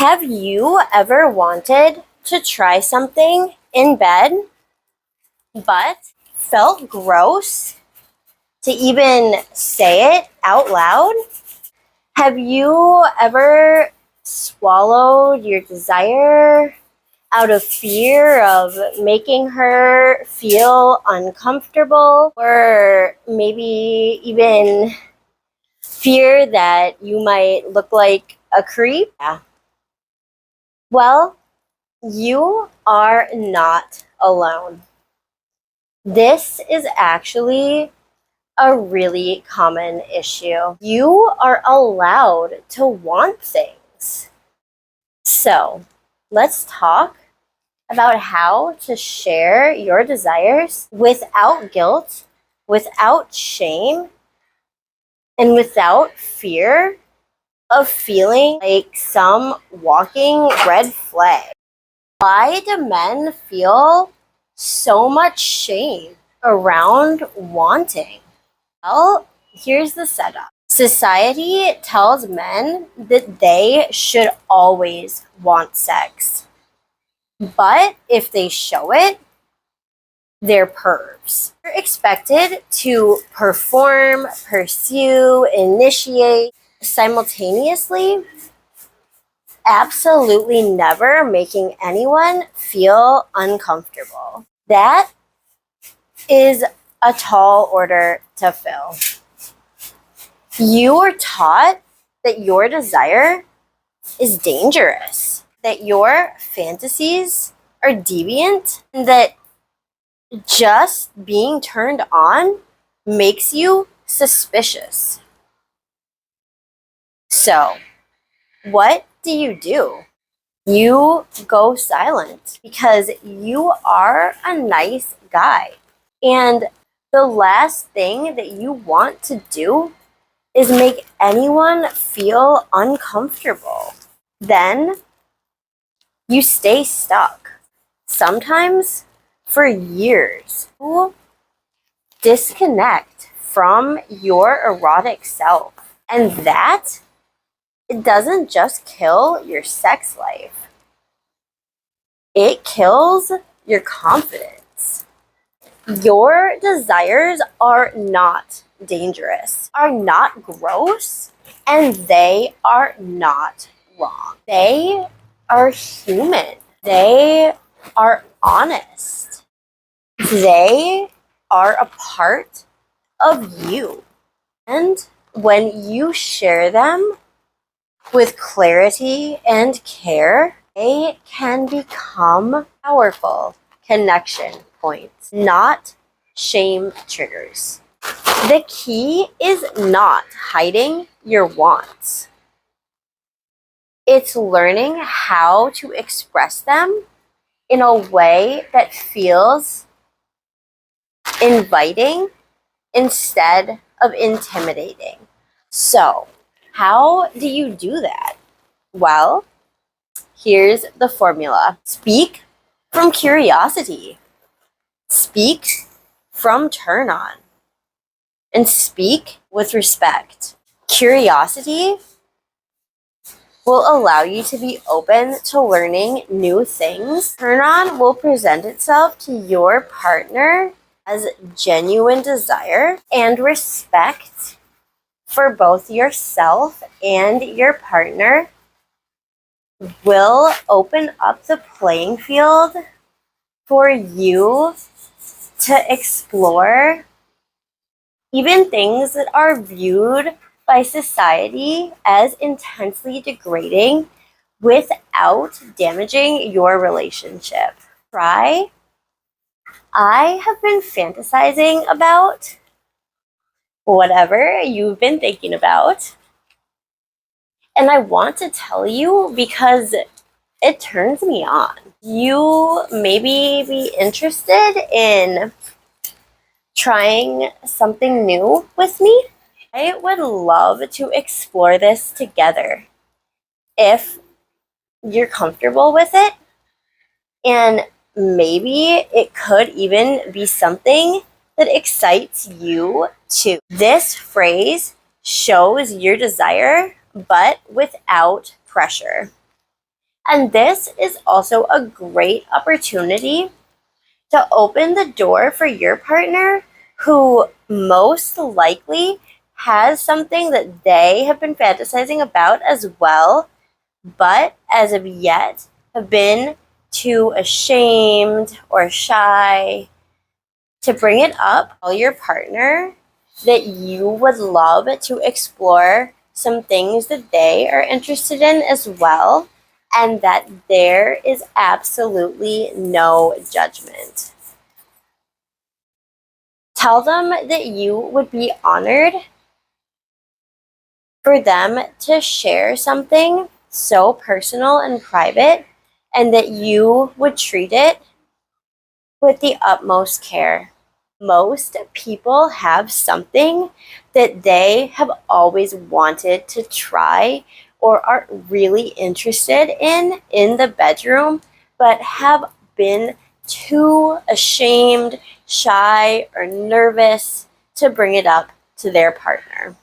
Have you ever wanted to try something in bed, but felt gross to even say it out loud? Have you ever swallowed your desire out of fear of making her feel uncomfortable, or maybe even fear that you might look like a creep? Yeah. Well, you are not alone. This is actually a really common issue. You are allowed to want things. So, let's talk about how to share your desires without guilt, without shame, and without fear of feeling like some walking red flag. Why do men feel so much shame around wanting? Well, here's the setup. Society tells men that they should always want sex. But if they show it, they're pervs. They're expected to perform, pursue, initiate simultaneously, absolutely never making anyone feel uncomfortable. That is a tall order to fill. You are taught that your desire is dangerous, that your fantasies are deviant, and that just being turned on makes you suspicious. So, what do? You go silent because you are a nice guy. And the last thing that you want to do is make anyone feel uncomfortable. Then you stay stuck, sometimes for years. You disconnect from your erotic self. And that, it doesn't just kill your sex life, it kills your confidence. Your desires are not dangerous, are not gross, and they are not wrong. They are human. They are honest. They are a part of you. And when you share them with clarity and care, they can become powerful connection points, not shame triggers. The key is not hiding your wants. It's learning how to express them in a way that feels inviting instead of intimidating. So, how do you do that? Well, here's the formula. Speak from curiosity. Speak from turn on. And speak with respect. Curiosity will allow you to be open to learning new things. Turn on will present itself to your partner as genuine desire and respect for both yourself and your partner will open up the playing field for you to explore even things that are viewed by society as intensely degrading without damaging your relationship. I have been fantasizing about whatever you've been thinking about. And I want to tell you because it turns me on. You maybe be interested in trying something new with me. I would love to explore this together if you're comfortable with it. And maybe it could even be something that excites you too. This phrase shows your desire, but without pressure. And this is also a great opportunity to open the door for your partner who most likely has something that they have been fantasizing about as well, but as of yet have been too ashamed or shy to bring it up. Tell your partner that you would love to explore some things that they are interested in as well, and that there is absolutely no judgment. Tell them that you would be honored for them to share something so personal and private, and that you would treat it with the utmost care. Most people have something that they have always wanted to try or are really interested in the bedroom, but have been too ashamed, shy, or nervous to bring it up to their partner.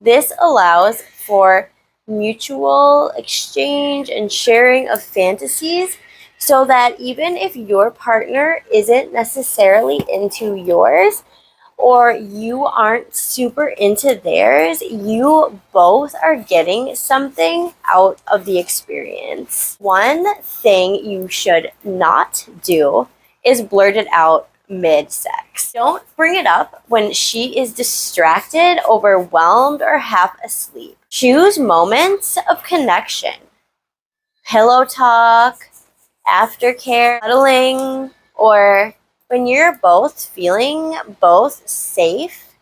This allows for mutual exchange and sharing of fantasies, so that even if your partner isn't necessarily into yours or you aren't super into theirs, you both are getting something out of the experience. One thing you should not do is blurt it out mid-sex. Don't bring it up when she is distracted, overwhelmed, or half asleep. Choose moments of connection. Pillow talk, aftercare, cuddling, or when you're both feeling both safe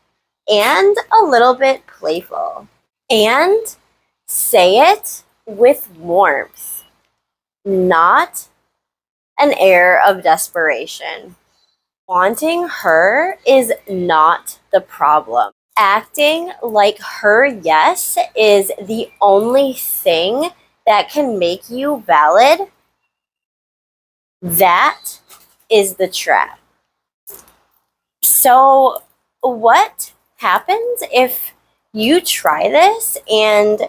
and a little bit playful. And say it with warmth, not an air of desperation. Wanting her is not the problem. Acting like her yes is the only thing that can make you valid. That is the trap. So, what happens if you try this and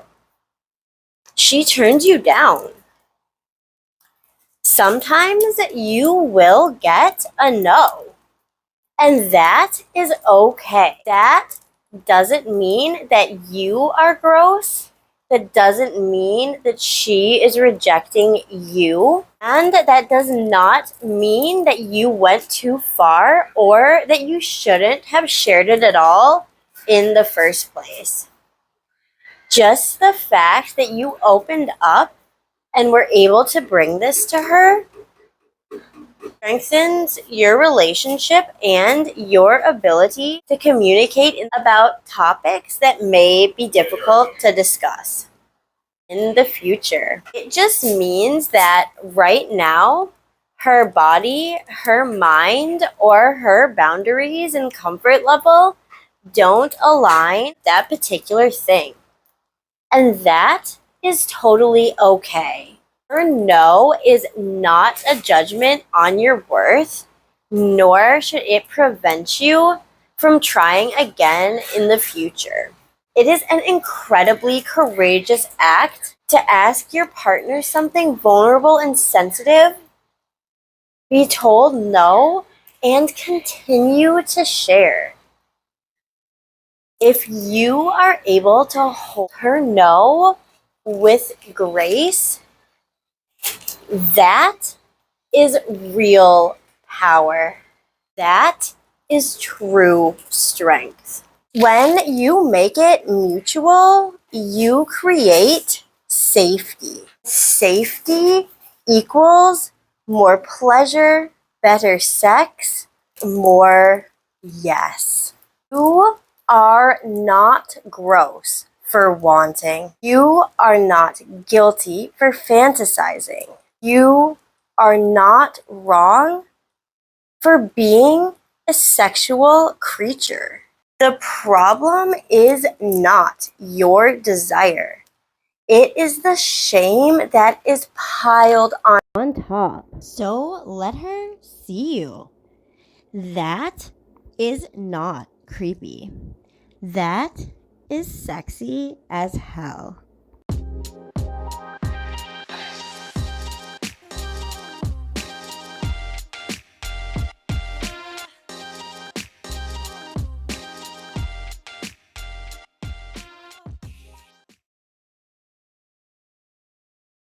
she turns you down? Sometimes you will get a no, and that is okay. That doesn't mean that you are gross. That doesn't mean that she is rejecting you. And that does not mean that you went too far or that you shouldn't have shared it at all in the first place. Just the fact that you opened up and were able to bring this to her strengthens your relationship and your ability to communicate about topics that may be difficult to discuss in the future. It just means that right now, her body, her mind, or her boundaries and comfort level don't align with that particular thing. And that is totally okay. Her no is not a judgment on your worth, nor should it prevent you from trying again in the future. It is an incredibly courageous act to ask your partner something vulnerable and sensitive, be told no, and continue to share. If you are able to hold her no with grace, that is real power. That is true strength. When you make it mutual, you create safety. Safety equals more pleasure, better sex, more yes. You are not gross for wanting. You are not guilty for fantasizing. You are not wrong for being a sexual creature. The problem is not your desire. It is the shame that is piled on top. So let her see you. That is not creepy. That is sexy as hell.